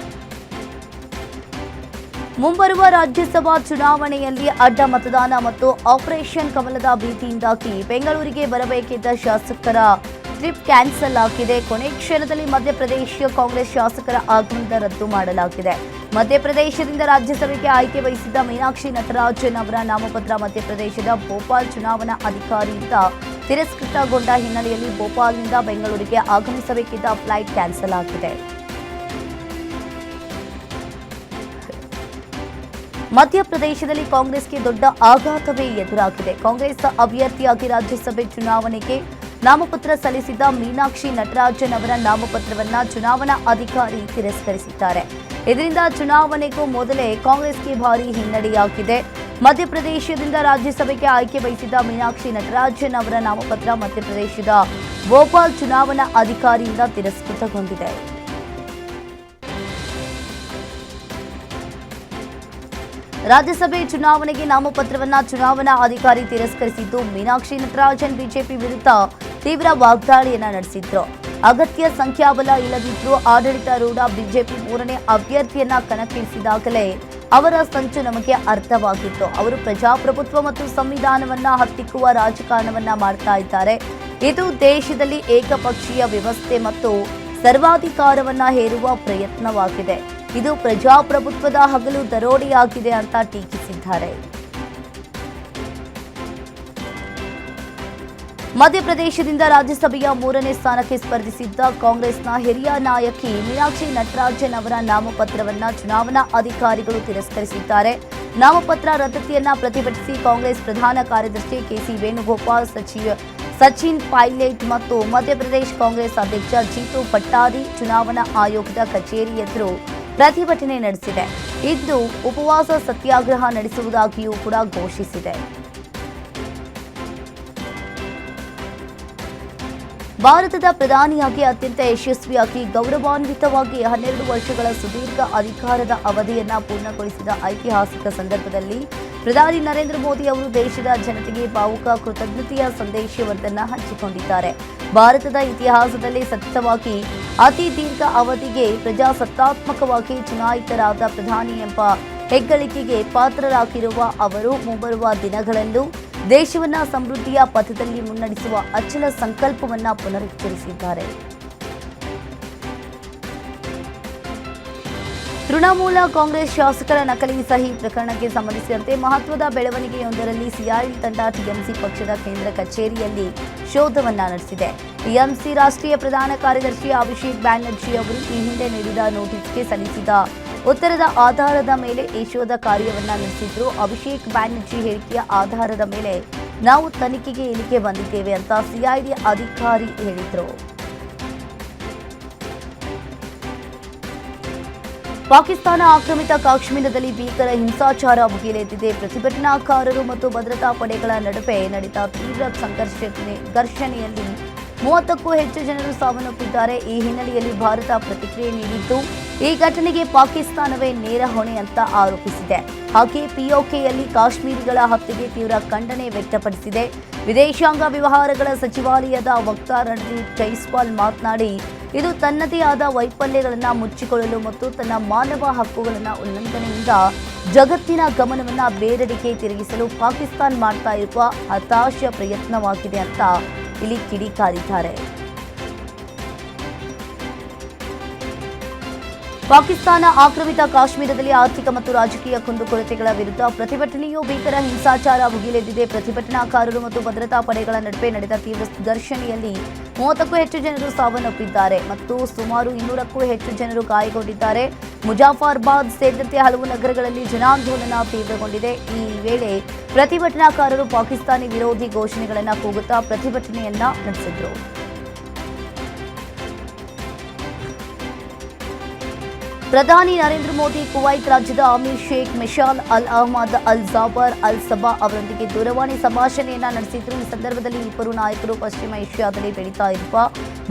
ಮುಂಬರುವ ರಾಜ್ಯಸಭಾ ಚುನಾವಣೆಯಲ್ಲಿ ಅಡ್ಡ ಮತದಾನ ಮತ್ತು ಆಪರೇಷನ್ ಕಮಲದ ಭೀತಿಯಿಂದಾಗಿ ಬೆಂಗಳೂರಿಗೆ ಬರಬೇಕಿದ್ದ ಶಾಸಕರ ಟ್ರಿಪ್ ಕ್ಯಾನ್ಸಲ್ ಆಗಿದೆ. ಕೊನೆ ಕ್ಷಣದಲ್ಲಿ ಮಧ್ಯಪ್ರದೇಶ ಕಾಂಗ್ರೆಸ್ ಶಾಸಕರ ಆಗಮನ ರದ್ದು ಮಾಡಲಾಗಿದೆ. ಮಧ್ಯಪ್ರದೇಶದಿಂದ ರಾಜ್ಯಸಭೆಗೆ ಆಯ್ಕೆ ವಹಿಸಿದ್ದ ಮೀನಾಕ್ಷಿ ನಟರಾಜನ್ ಅವರ ನಾಮಪತ್ರ ಮಧ್ಯಪ್ರದೇಶದ ಭೋಪಾಲ್ ಚುನಾವಣಾ ಅಧಿಕಾರಿಯಿಂದ ತಿರಸ್ಕೃತಗೊಂಡ ಹಿನ್ನೆಲೆಯಲ್ಲಿ ಭೋಪಾಲ್ನಿಂದ ಬೆಂಗಳೂರಿಗೆ ಆಗಮಿಸಬೇಕಿದ್ದ ಫ್ಲೈಟ್ ಕ್ಯಾನ್ಸಲ್ ಆಗಿದೆ. ಮಧ್ಯಪ್ರದೇಶದಲ್ಲಿ ಕಾಂಗ್ರೆಸ್ಗೆ ದೊಡ್ಡ ಆಘಾತವೇ ಎದುರಾಗಿದೆ. ಕಾಂಗ್ರೆಸ್ ಅಭ್ಯರ್ಥಿಯಾಗಿ ರಾಜ್ಯಸಭೆ ಚುನಾವಣೆಗೆ ನಾಮಪತ್ರ ಸಲ್ಲಿಸಿದ್ದ ಮೀನಾಕ್ಷಿ ನಟರಾಜನ್ ಅವರ ನಾಮಪತ್ರವನ್ನ ಚುನಾವಣಾ ಅಧಿಕಾರಿ ತಿರಸ್ಕರಿಸಿದ್ದಾರೆ. ಇದರಿಂದ ಚುನಾವಣೆಗೂ ಮೊದಲೇ ಕಾಂಗ್ರೆಸ್ಗೆ ಭಾರೀ ಹಿನ್ನಡೆಯಾಗಿದೆ. ಮಧ್ಯಪ್ರದೇಶದಿಂದ ರಾಜ್ಯಸಭೆಗೆ ಆಯ್ಕೆ ಬಯಸಿದ್ದ ಮೀನಾಕ್ಷಿ ನಟರಾಜನ್ ಅವರ ನಾಮಪತ್ರ ಮಧ್ಯಪ್ರದೇಶದ ಭೋಪಾಲ್ ಚುನಾವಣಾ ಅಧಿಕಾರಿಯಿಂದ ತಿರಸ್ಕೃತಗೊಂಡಿದೆ. ರಾಜ್ಯಸಭೆ ಚುನಾವಣೆಗೆ ನಾಮಪತ್ರವನ್ನ ಚುನಾವಣಾ ಅಧಿಕಾರಿ ತಿರಸ್ಕರಿಸಿದ್ದು, ಮೀನಾಕ್ಷಿ ನಟರಾಜನ್ ಬಿಜೆಪಿ ವಿರುದ್ಧ ತೀವ್ರ ವಾಗ್ದಾಳಿಯನ್ನ ನಡೆಸಿದ್ರು. ಅಗತ್ಯ ಸಂಖ್ಯಾಬಲ ಇಲ್ಲದಿದ್ರೂ ಆಡಳಿತಾರೂಢ ಬಿಜೆಪಿ 3ನೇ ಅಭ್ಯರ್ಥಿಯನ್ನ ಕಣಕ್ಕಿಳಿಸಿದಾಗಲೇ ಅವರ ಸಂಚು ನಮಗೆ ಅರ್ಥವಾಗಿತ್ತು. ಅವರು ಪ್ರಜಾಪ್ರಭುತ್ವ ಮತ್ತು ಸಂವಿಧಾನವನ್ನ ಹತ್ತಿಕ್ಕುವ ರಾಜಕಾರಣವನ್ನ ಮಾಡ್ತಾ ಇದ್ದಾರೆ. ಇದು ದೇಶದಲ್ಲಿ ಏಕಪಕ್ಷೀಯ ವ್ಯವಸ್ಥೆ ಮತ್ತು ಸರ್ವಾಧಿಕಾರವನ್ನ ಹೇರುವ ಪ್ರಯತ್ನವಾಗಿದೆ. ಇದು ಪ್ರಜಾಪ್ರಭುತ್ವದ ಹಗಲು ದರೋಡೆಯಾಗಿದೆ ಅಂತ ಟೀಕಿಸಿದ್ದಾರೆ. ಮಧ್ಯಪ್ರದೇಶದಿಂದ ರಾಜ್ಯಸಭೆಯ 3ನೇ ಸ್ಥಾನಕ್ಕೆ ಸ್ಪರ್ಧಿಸಿದ್ದ ಕಾಂಗ್ರೆಸ್ನ ಹಿರಿಯ ನಾಯಕಿ ಮೀನಾಕ್ಷಿ ನಟರಾಜನ್ ಅವರ ನಾಮಪತ್ರವನ್ನ ಚುನಾವಣಾ ಅಧಿಕಾರಿಗಳು ತಿರಸ್ಕರಿಸಿದ್ದಾರೆ. ನಾಮಪತ್ರ ರದ್ದತಿಯನ್ನ ಪ್ರತಿಭಟಿಸಿ ಕಾಂಗ್ರೆಸ್ ಪ್ರಧಾನ ಕಾರ್ಯದರ್ಶಿ ಕೆಸಿ ವೇಣುಗೋಪಾಲ್, ಸಚಿನ್ ಪೈಲಟ್ ಮತ್ತು ಮಧ್ಯಪ್ರದೇಶ ಕಾಂಗ್ರೆಸ್ ಅಧ್ಯಕ್ಷ ಜೀತು ಪಟ್ಟಾರಿ ಚುನಾವಣಾ ಆಯೋಗದ ಕಚೇರಿ ಎದುರು ಪ್ರತಿಭಟನೆ ನಡೆಸಿದೆ. ಇಂದು ಉಪವಾಸ ಸತ್ಯಾಗ್ರಹ ನಡೆಸುವುದಾಗಿಯೂ ಕೂಡ ಘೋಷಿಸಿದೆ. ಭಾರತದ ಪ್ರಧಾನಿಯಾಗಿ ಅತ್ಯಂತ ಯಶಸ್ವಿಯಾಗಿ ಗೌರವಾನ್ವಿತವಾಗಿ 12 ವರ್ಷಗಳ ಸುದೀರ್ಘ ಅಧಿಕಾರದ ಅವಧಿಯನ್ನ ಪೂರ್ಣಗೊಳಿಸಿದ ಐತಿಹಾಸಿಕ ಸಂದರ್ಭದಲ್ಲಿ ಪ್ರಧಾನಿ ನರೇಂದ್ರ ಮೋದಿ ಅವರು ದೇಶದ ಜನತೆಗೆ ಭಾವುಕ ಕೃತಜ್ಞತೆಯ ಸಂದೇಶವೊಂದನ್ನು ಹಂಚಿಕೊಂಡಿದ್ದಾರೆ. ಭಾರತದ ಇತಿಹಾಸದಲ್ಲಿ ಸತತವಾಗಿ ಅತಿ ದೀರ್ಘ ಅವಧಿಗೆ ಪ್ರಜಾಸತ್ತಾತ್ಮಕವಾಗಿ ಚುನಾಯಿತರಾದ ಪ್ರಧಾನಿ ಎಂಬ ಹೆಗ್ಗಳಿಕೆಗೆ ಪಾತ್ರರಾಗಿರುವ ಅವರು ಮುಂಬರುವ ದಿನಗಳಲ್ಲೂ ದೇಶವನ್ನ ಸಮೃದ್ಧಿಯ ಪಥದಲ್ಲಿ ಮುನ್ನಡೆಸುವ ಅಚಲ ಸಂಕಲ್ಪವನ್ನ ಪುನರುಚ್ಚರಿಸಿದ್ದಾರೆ. ತೃಣಮೂಲ ಕಾಂಗ್ರೆಸ್ ಶಾಸಕರ ನಕಲಿ ಸಹಿ ಪ್ರಕರಣಕ್ಕೆ ಸಂಬಂಧಿಸಿದಂತೆ ಮಹತ್ವದ ಬೆಳವಣಿಗೆಯೊಂದರಲ್ಲಿ ಸಿಐಡಿ ತಂಡ ಟಿಎಂಸಿ ಪಕ್ಷದ ಕೇಂದ್ರ ಕಚೇರಿಯಲ್ಲಿ ಶೋಧವನ್ನ ನಡೆಸಿದೆ. ಟಿಎಂಸಿ ರಾಷ್ಟ್ರೀಯ ಪ್ರಧಾನ ಕಾರ್ಯದರ್ಶಿ ಅಭಿಷೇಕ್ ಬ್ಯಾನರ್ಜಿ ಅವರು ಈ ಹಿಂದೆ ನೀಡಿದ ನೋಟಿಸ್ಗೆ ಸಲ್ಲಿಸಿದ ಉತ್ತರದ ಆಧಾರದ ಮೇಲೆ ಈ ಶೋಧ ಕಾರ್ಯವನ್ನ ನಡೆಸಿದ್ರು. ಅಭಿಷೇಕ್ ಬ್ಯಾನರ್ಜಿ ಹೇಳಿಕೆಯ ಆಧಾರದ ಮೇಲೆ ನಾವು ತನಿಖೆಗೆ ಇಲ್ಲಿಗೆ ಬಂದಿದ್ದೇವೆ ಅಂತ ಸಿಐಡಿ ಅಧಿಕಾರಿ ಹೇಳಿದ್ರು. ಪಾಕಿಸ್ತಾನ ಆಕ್ರಮಿತ ಕಾಶ್ಮೀರದಲ್ಲಿ ಭೀಕರ ಹಿಂಸಾಚಾರ ಭುಗಿಲೆದ್ದಿದೆ. ಪ್ರತಿಭಟನಾಕಾರರು ಮತ್ತು ಭದ್ರತಾ ಪಡೆಗಳ ನಡುವೆ ನಡೆದ ತೀವ್ರ ಘರ್ಷಣೆಯಲ್ಲಿ 30ಕ್ಕೂ ಹೆಚ್ಚು ಜನರು ಸಾವನ್ನಪ್ಪಿದ್ದಾರೆ. ಈ ಹಿನ್ನೆಲೆಯಲ್ಲಿ ಭಾರತ ಪ್ರತಿಕ್ರಿಯೆ ನೀಡಿದ್ದು, ಈ ಘಟನೆಗೆ ಪಾಕಿಸ್ತಾನವೇ ನೇರ ಹೊಣೆ ಅಂತ ಆರೋಪಿಸಿದೆ. ಹಾಗೆ ಪಿಒಕೆಯಲ್ಲಿ ಕಾಶ್ಮೀರಿಗಳ ಹತ್ಯೆಗೆ ತೀವ್ರ ಖಂಡನೆ ವ್ಯಕ್ತಪಡಿಸಿದೆ. ವಿದೇಶಾಂಗ ವ್ಯವಹಾರಗಳ ಸಚಿವಾಲಯದ ವಕ್ತಾರ ರಣದೀಪ್ ಜೈಸ್ವಾಲ್ ಮಾತನಾಡಿ, ಇದು ತನ್ನದೇ ಆದ ವೈಫಲ್ಯಗಳನ್ನು ಮುಚ್ಚಿಕೊಳ್ಳಲು ಮತ್ತು ತನ್ನ ಮಾನವ ಹಕ್ಕುಗಳ ಉಲ್ಲಂಘನೆಯಿಂದ ಜಗತ್ತಿನ ಗಮನವನ್ನು ಬೇರೆಡೆಗೆ ತಿರುಗಿಸಲು ಪಾಕಿಸ್ತಾನ ಮಾಡ್ತಾ ಇರುವ ಹತಾಶ ಪ್ರಯತ್ನವಾಗಿದೆ ಅಂತ ಇಲ್ಲಿ ಕಿಡಿಕಾರಿದ್ದಾರೆ. ಪಾಕಿಸ್ತಾನ ಆಕ್ರಮಿತ ಕಾಶ್ಮೀರದಲ್ಲಿ ಆರ್ಥಿಕ ಮತ್ತು ರಾಜಕೀಯ ಕುಂದುಕೊರತೆಗಳ ವಿರುದ್ಧ ಪ್ರತಿಭಟನೆಯು ಭೀಕರ ಹಿಂಸಾಚಾರ ಭುಗಿಲೆದ್ದಿದೆ. ಪ್ರತಿಭಟನಾಕಾರರು ಮತ್ತು ಭದ್ರತಾ ಪಡೆಗಳ ನಡುವೆ ನಡೆದ ತೀವ್ರ ಘರ್ಷಣೆಯಲ್ಲಿ 30ಕ್ಕೂ ಹೆಚ್ಚು ಜನರು ಸಾವನ್ನಪ್ಪಿದ್ದಾರೆ ಮತ್ತು ಸುಮಾರು 200ಕ್ಕೂ ಹೆಚ್ಚು ಜನರು ಗಾಯಗೊಂಡಿದ್ದಾರೆ. ಮುಜಾಫರ್ಬಾದ್ ಸೇರಿದಂತೆ ಹಲವು ನಗರಗಳಲ್ಲಿ ಜನಾಂದೋಲನ ತೀವ್ರಗೊಂಡಿದೆ. ಈ ವೇಳೆ ಪ್ರತಿಭಟನಾಕಾರರು ಪಾಕಿಸ್ತಾನಿ ವಿರೋಧಿ ಘೋಷಣೆಗಳನ್ನು ಕೂಗುತ್ತಾ ಪ್ರತಿಭಟನೆಯನ್ನ ನಡೆಸಿದರು. ಪ್ರಧಾನಿ ನರೇಂದ್ರ ಮೋದಿ ಕುವೈತ್ ರಾಜ್ಯದ ಅಮೀರ್ ಶೇಖ್ ಮಿಶಾಲ್ ಅಲ್ ಅಹ್ಮದ್ ಅಲ್ ಜಾಬರ್ ಅಲ್ ಸಬಾ ಅವರೊಂದಿಗೆ ದೂರವಾಣಿ ಸಂಭಾಷಣೆಯನ್ನ ನಡೆಸಿದ್ರು. ಈ ಸಂದರ್ಭದಲ್ಲಿ ಇಬ್ಬರು ನಾಯಕರು ಪಶ್ಚಿಮ ಏಷ್ಯಾದಲ್ಲಿ ಬೆಳೀತಾ ಇರುವ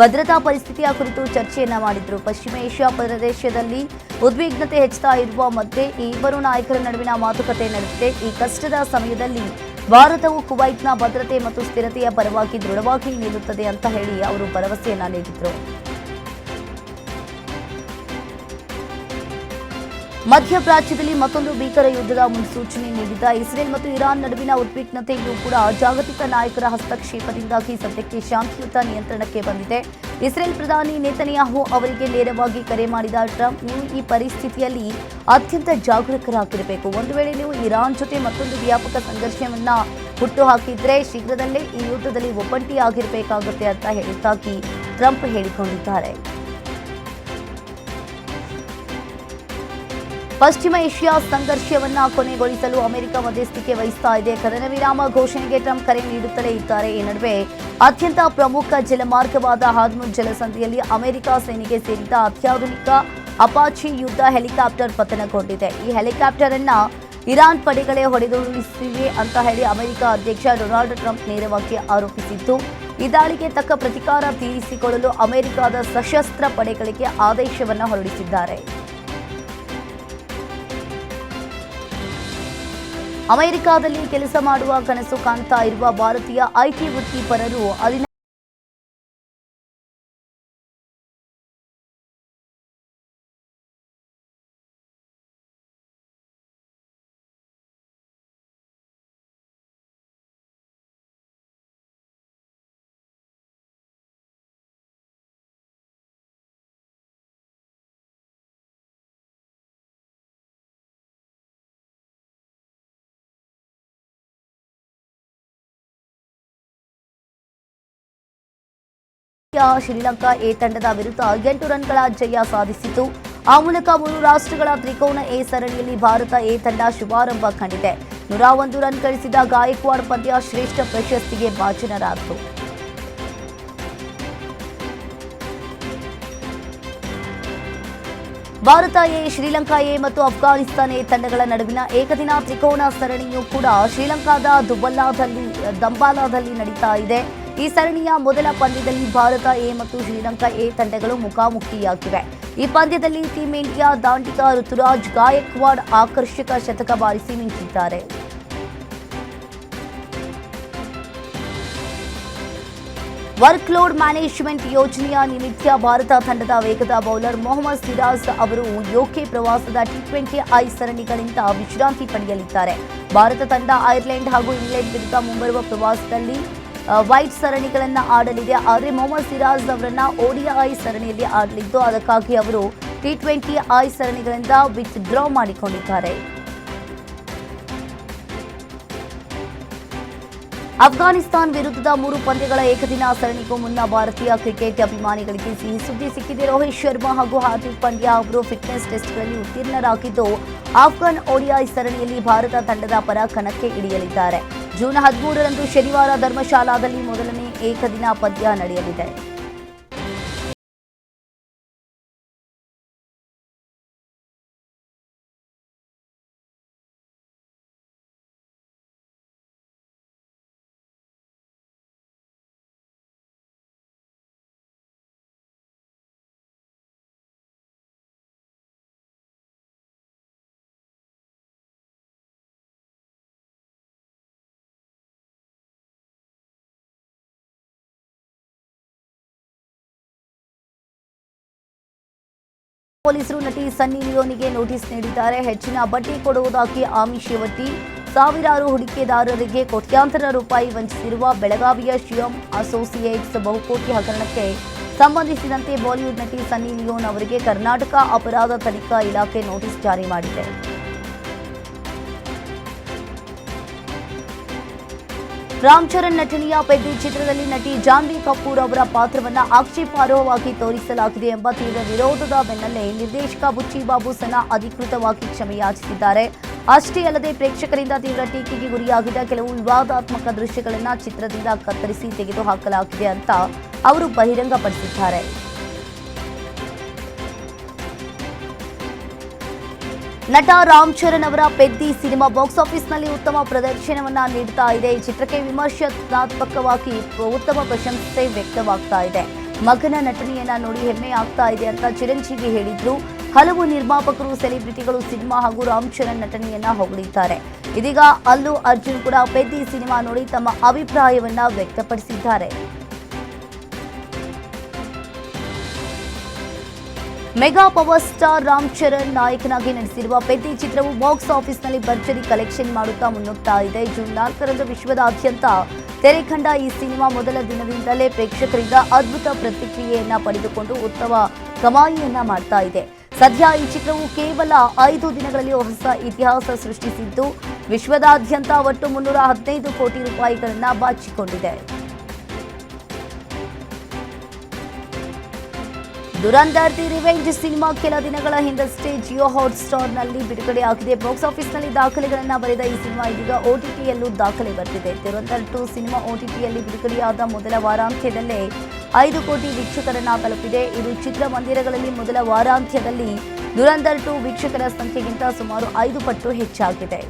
ಭದ್ರತಾ ಪರಿಸ್ಥಿತಿಯ ಕುರಿತು ಚರ್ಚೆಯನ್ನ ಮಾಡಿದ್ರು. ಪಶ್ಚಿಮ ಏಷ್ಯಾ ಪ್ರದೇಶದಲ್ಲಿ ಉದ್ವಿಗ್ನತೆ ಹೆಚ್ಚುತ್ತಾ ಇರುವ ಮಧ್ಯೆ ಈ ಇಬ್ಬರು ನಾಯಕರ ನಡುವಿನ ಮಾತುಕತೆ ನಡೆದಿದೆ. ಈ ಕಷ್ಟದ ಸಮಯದಲ್ಲಿ ಭಾರತವು ಕುವೈತ್ನ ಭದ್ರತೆ ಮತ್ತು ಸ್ಥಿರತೆಯ ಪರವಾಗಿ ದೃಢವಾಗಿ ನಿಲ್ಲುತ್ತದೆ ಅಂತ ಹೇಳಿ ಅವರು ಭರವಸೆಯನ್ನ ನೀಡಿದ್ರು. ಮಧ್ಯಪ್ರಾಚ್ಯದಲ್ಲಿ ಮತ್ತೊಂದು ಭೀಕರ ಯುದ್ಧದ ಮುನ್ಸೂಚನೆ ನೀಡಿದ ಇಸ್ರೇಲ್ ಮತ್ತು ಇರಾನ್ ನಡುವಿನ ಉದ್ವಿಗ್ನತೆಯೂ ಕೂಡ ಜಾಗತಿಕ ನಾಯಕರ ಹಸ್ತಕ್ಷೇಪದಿಂದಾಗಿ ಸದ್ಯಕ್ಕೆ ಶಾಂತಿಯುತ ನಿಯಂತ್ರಣಕ್ಕೆ ಬಂದಿದೆ. ಇಸ್ರೇಲ್ ಪ್ರಧಾನಿ ನೆತನ್ಯಾಹು ಅವರಿಗೆ ನೇರವಾಗಿ ಕರೆ ಮಾಡಿದ ಟ್ರಂಪ್, ನೀವು ಈ ಪರಿಸ್ಥಿತಿಯಲ್ಲಿ ಅತ್ಯಂತ ಜಾಗರೂಕರಾಗಿರಬೇಕು. ಒಂದು ವೇಳೆ ನೀವು ಇರಾನ್ ಜೊತೆ ಮತ್ತೊಂದು ವ್ಯಾಪಕ ಸಂಘರ್ಷವನ್ನ ಹುಟ್ಟುಹಾಕಿದ್ರೆ ಶೀಘ್ರದಲ್ಲೇ ಈ ಯುದ್ಧದಲ್ಲಿ ಒಬ್ಬಂಟಿಯಾಗಿರಬೇಕಾಗುತ್ತೆ ಅಂತ ಹೇಳಿದ್ದಾಗಿ ಟ್ರಂಪ್ ಹೇಳಿಕೊಂಡಿದ್ದಾರೆ. ಪಶ್ಚಿಮ ಏಷ್ಯಾ ಸಂಘರ್ಷವನ್ನ ಕೊನೆಗೊಳಿಸಲು ಅಮೆರಿಕ ಮಧ್ಯಸ್ಥಿಕೆ ವಹಿಸ್ತಾ ಇದೆ. ಕದನ ವಿರಾಮ ಘೋಷಣೆಗೆ ಟ್ರಂಪ್ ಕರೆ ನೀಡುತ್ತಲೇ ಇದ್ದಾರೆ. ಈ ನಡುವೆ ಅತ್ಯಂತ ಪ್ರಮುಖ ಜಲಮಾರ್ಗವಾದ ಹಾರ್ಮುಜ್ ಜಲಸಂಧಿಯಲ್ಲಿ ಅಮೆರಿಕ ಸೇನೆಗೆ ಸೇರಿದ ಅತ್ಯಾಧುನಿಕ ಅಪಾಚಿ ಯುದ್ಧ ಹೆಲಿಕಾಪ್ಟರ್ ಪತನಗೊಂಡಿದೆ. ಈ ಹೆಲಿಕಾಪ್ಟರ್ ಅನ್ನ ಇರಾನ್ ಪಡೆಗಳೇ ಹೊಡೆದುರುಳಿಸಿವೆ ಅಂತ ಹೇಳಿ ಅಮೆರಿಕ ಅಧ್ಯಕ್ಷ ಡೊನಾಲ್ಡ್ ಟ್ರಂಪ್ ನೇರವಾಗಿ ಆರೋಪಿಸಿದ್ದು, ಈ ದಾಳಿಗೆ ತಕ್ಕ ಪ್ರತಿಕಾರ ತೀರಿಸಿಕೊಳ್ಳಲು ಅಮೆರಿಕದ ಸಶಸ್ತ್ರ ಪಡೆಗಳಿಗೆ ಆದೇಶವನ್ನ ಹೊರಡಿಸಿದ್ದಾರೆ. ಅಮೆರಿಕದಲ್ಲಿ ಕೆಲಸ ಮಾಡುವ ಕನಸು ಕಾಣ್ತಾ ಇರುವ ಭಾರತೀಯ ಐಟಿ ವೃತ್ತಿಪರರು ಶ್ರೀಲಂಕಾ ಎ ತಂಡದ ವಿರುದ್ಧ 8 ರನ್ಗಳ ಜಯ ಸಾಧಿಸಿತು. ಆ ಮೂಲಕ 3 ರಾಷ್ಟ್ರಗಳ ತ್ರಿಕೋನ ಎ ಸರಣಿಯಲ್ಲಿ ಭಾರತ ಎ ತಂಡ ಶುಭಾರಂಭ ಕಂಡಿದೆ. 101 ರನ್ ಗಳಿಸಿದ ಗಾಯಕ್ವಾಡ್ ಪಂದ್ಯ ಶ್ರೇಷ್ಠ ಪ್ರಶಸ್ತಿಗೆ ಭಾಜನರಾದರು. ಭಾರತ ಎ, ಶ್ರೀಲಂಕಾ ಎ ಮತ್ತು ಅಫ್ಘಾನಿಸ್ತಾನ ಎ ತಂಡಗಳ ನಡುವಿನ ಏಕದಿನ ತ್ರಿಕೋನ ಸರಣಿಯೂ ಕೂಡ ಶ್ರೀಲಂಕಾದ ದಂಬಾಲಾದಲ್ಲಿ ನಡೀತಾ ಇದೆ. ಈ ಸರಣಿಯ ಮೊದಲ ಪಂದ್ಯದಲ್ಲಿ ಭಾರತ ಎ ಮತ್ತು ಶ್ರೀಲಂಕಾ ಎ ತಂಡಗಳು ಮುಖಾಮುಖಿಯಾಗಿವೆ. ಈ ಪಂದ್ಯದಲ್ಲಿ ಟೀಂ ಇಂಡಿಯಾ ದಾಂಡಿಗ ಋತುರಾಜ್ ಗಾಯಕ್ವಾಡ್ ಆಕರ್ಷಕ ಶತಕ ಬಾರಿಸಿ ಮಿಂಚಿದ್ದಾರೆ. ವರ್ಕ್ಲೋಡ್ ಮ್ಯಾನೇಜ್ಮೆಂಟ್ ಯೋಜನೆಯ ನಿಮಿತ್ತ ಭಾರತ ತಂಡದ ವೇಗದ ಬೌಲರ್ ಮೊಹಮ್ಮದ್ ಸಿರಾಜ್ ಅವರು ಯುಕೆ ಪ್ರವಾಸದ ಟಿ20 ಸರಣಿಗಳಿಂದ ವಿಶ್ರಾಂತಿ ಪಡೆಯಲಿದ್ದಾರೆ. ಭಾರತ ತಂಡ ಐರ್ಲೆಂಡ್ ಹಾಗೂ ಇಂಗ್ಲೆಂಡ್ ವಿರುದ್ಧ ಮುಂಬರುವ ಪ್ರವಾಸದಲ್ಲಿ ವೈಟ್ ಸರಣಿಗಳನ್ನು ಆಡಲಿದೆ. ಆದರೆ ಮೊಹಮ್ಮದ್ ಸಿರಾಜ್ ಅವರನ್ನ ODI ಸರಣಿಯಲ್ಲಿ ಆಡಲಿದ್ದು, ಅದಕ್ಕಾಗಿ ಅವರು ಟಿ20 ಸರಣಿಗಳಿಂದ ವಿತ್ಡ್ರಾ ಮಾಡಿಕೊಂಡಿದ್ದಾರೆ. ಅಫ್ಘಾನಿಸ್ತಾನ ವಿರುದ್ಧದ 3 ಪಂದ್ಯಗಳ ಏಕದಿನ ಸರಣಿಗೂ ಮುನ್ನ ಭಾರತೀಯ ಕ್ರಿಕೆಟ್ ಅಭಿಮಾನಿಗಳಿಗೆ ಸಿಹಿ ಸುದ್ದಿ ಸಿಕ್ಕಿದೆ. ರೋಹಿತ್ ಶರ್ಮಾ ಹಾಗೂ ಹಾರ್ದಿಕ್ ಪಾಂಡ್ಯ ಅವರು ಫಿಟ್ನೆಸ್ ಟೆಸ್ಟ್ಗಳಲ್ಲಿ ಉತ್ತೀರ್ಣರಾಗಿದ್ದು, ಆಫ್ಘಾನ್ ODI ಸರಣಿಯಲ್ಲಿ ಭಾರತ ತಂಡದ ಪರ ಕಣಕ್ಕೆ ಇಳಿಯಲಿದ್ದಾರೆ. ಜೂನ್ 13ರಂದು ಶನಿವಾರ ಧರ್ಮಶಾಲಾದಲ್ಲಿ ಮೊದಲನೇ ಏಕದಿನ ಪಂದ್ಯ ನಡೆಯಲಿದೆ. ಪೊಲೀಸರು ನಟಿ ಸನ್ನಿ ಲಿಯೋನಿಗೆ ನೋಟಿಸ್ ನೀಡಿದ್ದಾರೆ. ಹೆಚ್ಚಿನ ಬಡ್ಡಿ ಕೊಡುವುದಾಗಿ ಆಮಿಷವೊಡ್ಡಿ ಸಾವಿರಾರು ಹೂಡಿಕೆದಾರರಿಗೆ ಕೋಟ್ಯಾಂತರ ರೂಪಾಯಿ ವಂಚಿಸಿರುವ ಬೆಳಗಾವಿಯ ಶಿವಂ ಅಸೋಸಿಯೇಟ್ಸ್ ಬಹುಕೋಟಿ ಹಗರಣಕ್ಕೆ ಸಂಬಂಧಿಸಿದಂತೆ ಬಾಲಿವುಡ್ ನಟಿ ಸನ್ನಿ ಲಿಯೋನ್ ಅವರಿಗೆ ಕರ್ನಾಟಕ ಅಪರಾಧ ತನಿಖಾ ಇಲಾಖೆ ನೋಟಿಸ್ ಜಾರಿ ಮಾಡಿದೆ. ರಾಮ್ ಚರಣ್ ನಟನೆಯ ಪೆದ್ದಿ ಚಿತ್ರದಲ್ಲಿ ನಟಿ ಜಾನ್ವಿ ಕಪೂರ್ ಅವರ ಪಾತ್ರವನ್ನು ಆಕ್ಷೇಪಾರ್ಹವಾಗಿ ತೋರಿಸಲಾಗಿದೆ ಎಂಬ ತೀವ್ರ ವಿರೋಧದ ಬೆನ್ನಲ್ಲೇ ನಿರ್ದೇಶಕ ಬುಚ್ಚಿ ಬಾಬು ಸನಾ ಅಧಿಕೃತವಾಗಿ ಕ್ಷಮೆಯಾಚಿಸಿದ್ದಾರೆ. ಅಷ್ಟೇ ಅಲ್ಲದೆ ಪ್ರೇಕ್ಷಕರಿಂದ ತೀವ್ರ ಟೀಕೆಗೆ ಗುರಿಯಾಗಿದ್ದ ಕೆಲವು ವಿವಾದಾತ್ಮಕ ದೃಶ್ಯಗಳನ್ನು ಚಿತ್ರದಿಂದ ಕತ್ತರಿಸಿ ತೆಗೆದುಹಾಕಲಾಗಿದೆ ಅಂತ ಅವರು ಬಹಿರಂಗಪಡಿಸಿದ್ದಾರೆ. ನಟ ರಾಮ್ ಚರಣ್ ಅವರ ಪೆದ್ದಿ ಸಿನಿಮಾ ಬಾಕ್ಸ್ ಆಫೀಸ್ನಲ್ಲಿ ಉತ್ತಮ ಪ್ರದರ್ಶನವನ್ನ ನೀಡ್ತಾ ಇದೆ. ಈ ಚಿತ್ರಕ್ಕೆ ವಿಮರ್ಶಾತ್ಮಕವಾಗಿ ಉತ್ತಮ ಪ್ರಶಂಸೆ ವ್ಯಕ್ತವಾಗ್ತಾ ಇದೆ. ಮಗನ ನಟನೆಯನ್ನ ನೋಡಿ ಹೆಮ್ಮೆ ಆಗ್ತಾ ಇದೆ ಅಂತ ಚಿರಂಜೀವಿ ಹೇಳಿದ್ರು. ಹಲವು ನಿರ್ಮಾಪಕರು, ಸೆಲೆಬ್ರಿಟಿಗಳು ಸಿನಿಮಾ ಹಾಗೂ ರಾಮ್ ಚರಣ್ ನಟನೆಯನ್ನ ಹೊಗಳಿದ್ದಾರೆ. ಇದೀಗ ಅಲ್ಲು ಅರ್ಜುನ್ ಕೂಡ ಪೆದ್ದಿ ಸಿನಿಮಾ ನೋಡಿ ತಮ್ಮ ಅಭಿಪ್ರಾಯವನ್ನ ವ್ಯಕ್ತಪಡಿಸಿದ್ದಾರೆ. Mega power star Ram Charan ನಾಯಕನಾಗಿ ನಟಿಸಿರುವ ಪೆದ್ದಿ ಚಿತ್ರವು ಬಾಕ್ಸ್ ಆಫೀಸ್ನಲ್ಲಿ ಭರ್ಜರಿ ಕಲೆಕ್ಷನ್ ಮಾಡುತ್ತಾ ಮುನ್ನುಗ್ತಾ ಇದೆ. ಜೂನ್ 4ರಂದು ವಿಶ್ವದಾದ್ಯಂತ ತೆರೆ ಕಂಡ ಈ ಸಿನಿಮಾ ಮೊದಲ ದಿನದಿಂದಲೇ ಪ್ರೇಕ್ಷಕರಿಂದ ಅದ್ಭುತ ಪ್ರತಿಕ್ರಿಯೆಯನ್ನ ಪಡೆದುಕೊಂಡು ಉತ್ತಮ ಕಮಾಯಿಯನ್ನ ಮಾಡ್ತಾ ಇದೆ. ಸದ್ಯ ಈ ಚಿತ್ರವು ಕೇವಲ 5 ದಿನಗಳಲ್ಲಿ ಹೊಸ ಇತಿಹಾಸ ಸೃಷ್ಟಿಸಿದ್ದು ವಿಶ್ವದಾದ್ಯಂತ ಒಟ್ಟು 315 ಕೋಟಿ ರೂಪಾಯಿಗಳನ್ನ ಬಾಚಿಕೊಂಡಿದೆ. ದುರಂಧರ್ ದಿ ರಿವೆಂಜ್ ಸಿನಿಮಾ ಕೆಲ ದಿನಗಳ ಹಿಂದಷ್ಟೇ ಜಿಯೋ ಹಾಟ್‌ಸ್ಟಾರ್ನಲ್ಲಿ ಬಿಡುಗಡೆಯಾಗಿದೆ. ಬಾಕ್ಸ್ ಆಫೀಸ್ನಲ್ಲಿ ದಾಖಲೆಗಳನ್ನು ಬರೆದ ಈ ಸಿನಿಮಾ ಇದೀಗ OTTಯಲ್ಲೂ ದಾಖಲೆ ಬರೆದಿದೆ. ದುರಂಧರ್ 2 ಸಿನಿಮಾ OTTಯಲ್ಲಿ ಬಿಡುಗಡೆಯಾದ ಮೊದಲ ವಾರಾಂತ್ಯದಲ್ಲೇ 5 ಕೋಟಿ ವೀಕ್ಷಕರನ್ನ ತಲುಪಿದೆ. ಇದು ಚಿತ್ರಮಂದಿರಗಳಲ್ಲಿ ಮೊದಲ ವಾರಾಂತ್ಯದಲ್ಲಿ ದುರಂಧರ್ 2 ವೀಕ್ಷಕರ ಸಂಖ್ಯೆಗಿಂತ ಸುಮಾರು 5 ಪಟ್ಟು ಹೆಚ್ಚಾಗಿದೆ.